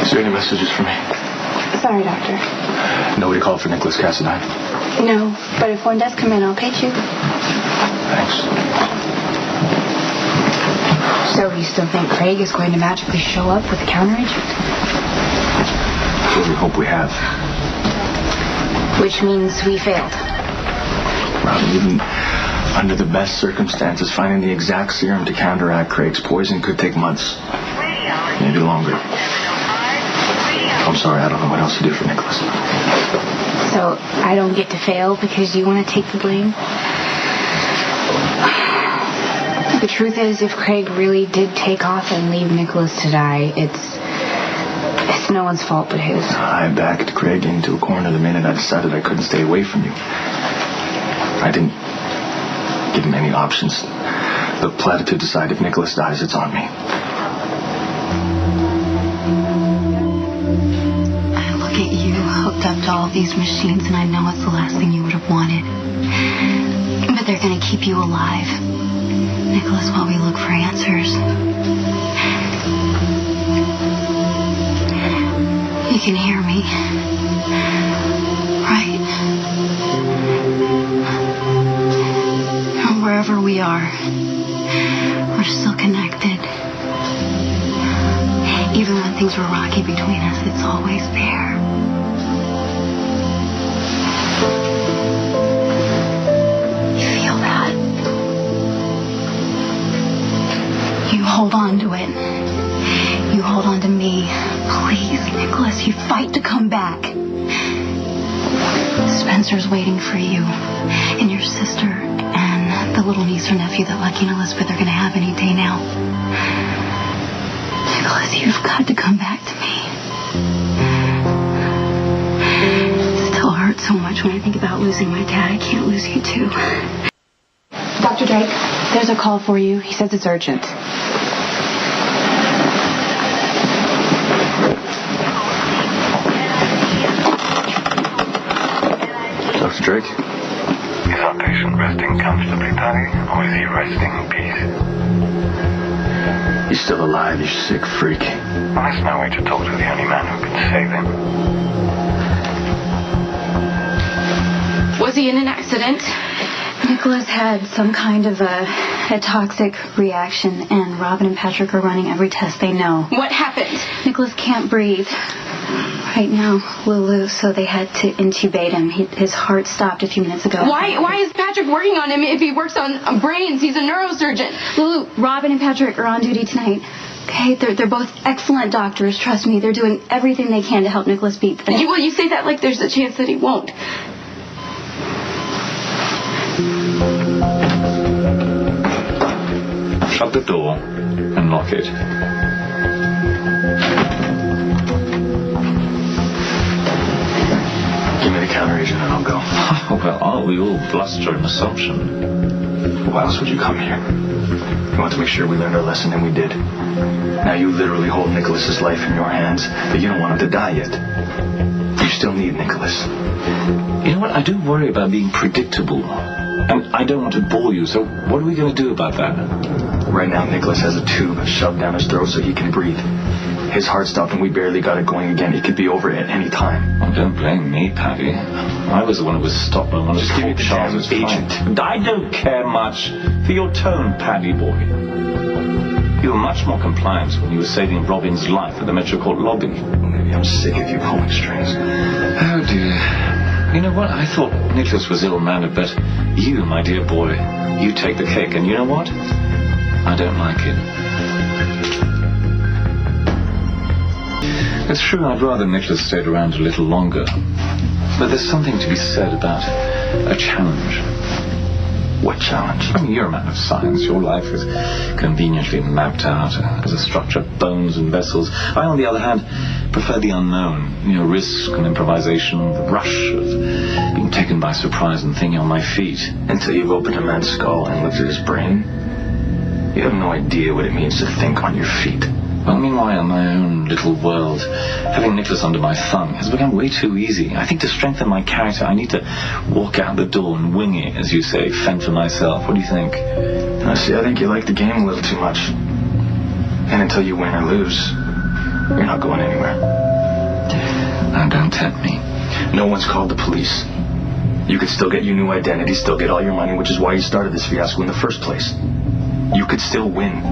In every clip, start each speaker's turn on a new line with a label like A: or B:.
A: Is there any messages for me?
B: Sorry, Doctor.
A: Nobody called for Nicholas Cassadine?
B: No, but if one does come in, I'll page you.
A: Thanks.
B: So you still think Craig is going to magically show up with a counteragent?
A: That's what we hope we have.
B: Which means we failed.
A: Well, even under the best circumstances, finding the exact serum to counteract Craig's poison could take months. Maybe longer. I'm sorry, I don't know what else to do for Nicholas.
B: So I don't get to fail because you want to take the blame? The truth is, if Craig really did take off and leave Nicholas to die, it's no one's fault but his.
A: I backed Craig into a corner the minute I decided I couldn't stay away from you. I didn't give him any options. The platitude decide if Nicholas dies, it's on me.
C: I look at you hooked up to all these machines, and I know it's the last thing you would have wanted. But they're going to keep you alive, Nicholas, while we look for answers. You can hear me, right? Wherever we are, we're still connected. Even when things were rocky between us, it's always there. You feel that? You hold on to it. You hold on to me. Please, Nicholas, you fight to come back. Spencer's waiting for you and your sister and the little niece or nephew that Lucky and Elizabeth are going to have any day now. Nicholas, you've got to come back to me. It still hurts so much when I think about losing my dad. I can't lose you too.
B: Dr. Drake, there's a call for you. He says it's urgent.
A: Dr. Drake?
D: Is our patient resting comfortably, Patty, or is he resting in peace?
A: He's still alive, you sick freak.
D: Well, there's no way to talk to the only man who can save him.
B: Was he in an accident?
C: Nicholas had some kind of a toxic reaction, and Robin and Patrick are running every test they know.
B: What happened?
C: Nicholas can't breathe right now, Lulu, so they had to intubate him. His heart stopped a few minutes ago.
B: Why is Patrick working on him if he works on brains? He's a neurosurgeon.
C: Lulu, Robin and Patrick are on duty tonight. Okay, they're both excellent doctors. Trust me, they're doing everything they can to help Nicholas beat the...
B: You say that like there's a chance that he won't.
E: Shut the door and lock it.
A: Give me the counteragent and I'll go.
E: Oh, well, aren't we all bluster and assumption?
A: Why else would you come here? You want to make sure we learned our lesson, and we did. Now you literally hold Nicholas's life in your hands, but you don't want him to die yet. You still need Nicholas.
E: You know what? I do worry about being predictable. And I don't want to bore you, so what are we going to do about that?
A: Right now, Nicholas has a tube shoved down his throat so he can breathe. His heart stopped and we barely got it going again. It could be over at any time.
E: Oh, don't blame me, Paddy. I was the one who was stopped by one of Paul Charles's agent. I don't care much for your tone, Paddy boy. You were much more compliant when you were saving Robin's life at the Metro Court lobby.
A: Maybe I'm sick of you pulling strings.
E: Oh, dear. You know what? I thought Nicholas was ill-mannered, but you, my dear boy, you take the cake. And you know what? I don't like it. It's true I'd rather Nicholas stayed around a little longer. But there's something to be said about a challenge.
A: What challenge?
E: I mean, you're a man of science. Your life is conveniently mapped out as a structure of bones and vessels. I, on the other hand, prefer the unknown. You know, risk and improvisation, the rush of being taken by surprise and thinking on my feet.
A: Until you've opened a man's skull and looked at his brain, you have no idea what it means to think on your feet.
E: Well, meanwhile, in my own little world, having Nicholas under my thumb has become way too easy. I think to strengthen my character, I need to walk out the door and wing it, as you say, fend for myself. What do you think?
A: I think you like the game a little too much. And until you win or lose, You're not going anywhere.
E: Now, don't tempt me.
A: No one's called the police. You could still get your new identity, still get all your money, which is why you started this fiasco in the first place. You could still win.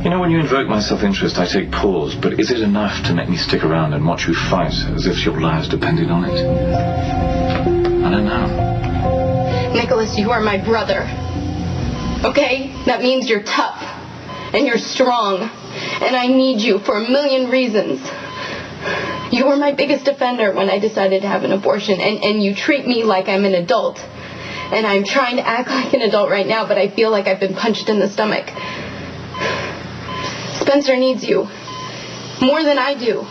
E: You know, when you invoke my self-interest, I take pause, but is it enough to make me stick around and watch you fight as if your lives depended on it? I don't know.
C: Nicholas, you are my brother. Okay? That means you're tough. And you're strong. And I need you for a million reasons. You were my biggest defender when I decided to have an abortion. And you treat me like I'm an adult. And I'm trying to act like an adult right now, but I feel like I've been punched in the stomach. Spencer needs you. More than I do.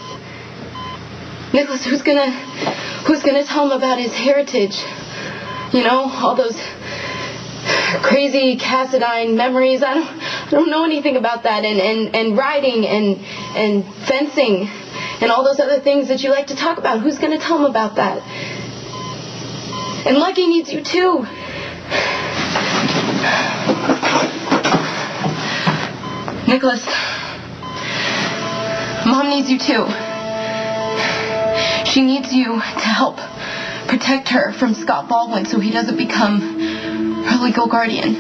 C: Nicholas, who's gonna tell him about his heritage? You know, all those crazy Cassadine memories. I don't know anything about that. And riding and fencing and all those other things that you like to talk about. Who's gonna tell him about that? And Lucky needs you too. Nicholas, Mom needs you too. She needs you to help protect her from Scott Baldwin so he doesn't become her legal guardian.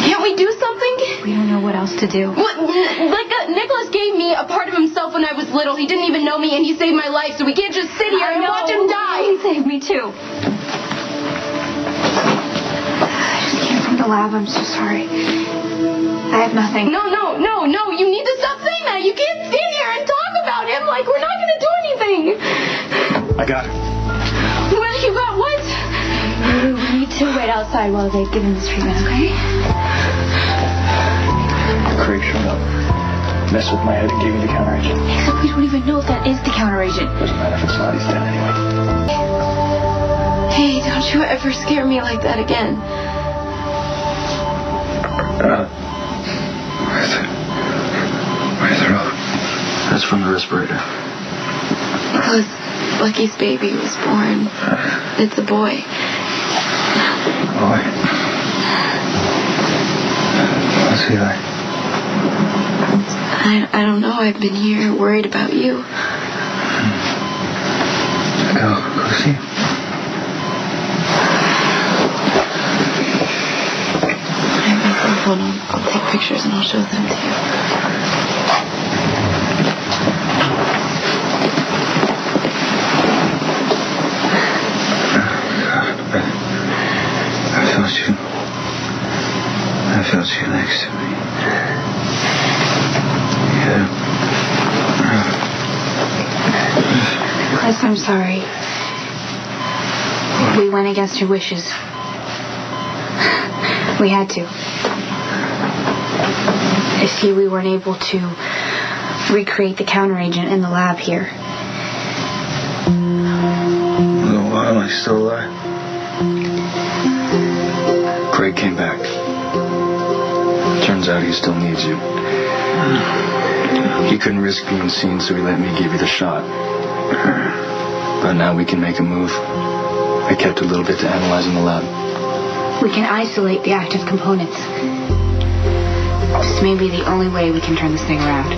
C: Can't we do something?
B: We don't know what else to do.
C: Nicholas gave me a part of himself when I was little. He didn't even know me, and he saved my life, so we can't just sit here and watch him die.
B: He saved me too. I just came from the lab. I'm so sorry. I have nothing.
C: No. You need to stop saying that. You can't sit here and talk about him like we're not going to do anything.
A: I got it.
C: What? You got what?
B: We need to wait outside while they give him this treatment, okay?
A: Craig showed up. Messed with my head and gave me the counteragent.
B: Except we don't even know if that is the counteragent.
A: Doesn't matter if it's not, he's dead anyway.
C: Hey, don't you ever scare me like that again.
A: Where's the rope? That's from the respirator.
C: Because Lucky's baby was born. It's a boy.
A: Boy. What's he like?
C: I don't know. I've been here worried about you.
A: Go see him.
C: I have my cell phone. I'll take pictures and I'll show them to you.
A: I felt you next to me. Yeah.
B: Nicholas, I'm sorry. We went against your wishes. We had to. I see we weren't able to recreate the counteragent in the lab here.
A: Well, why am I still alive? Craig came back. Turns out he still needs you. He couldn't risk being seen, so he let me give you the shot. But now we can make a move. I kept a little bit to analyze in the lab.
B: We can isolate the active components. This may be the only way we can turn this thing around.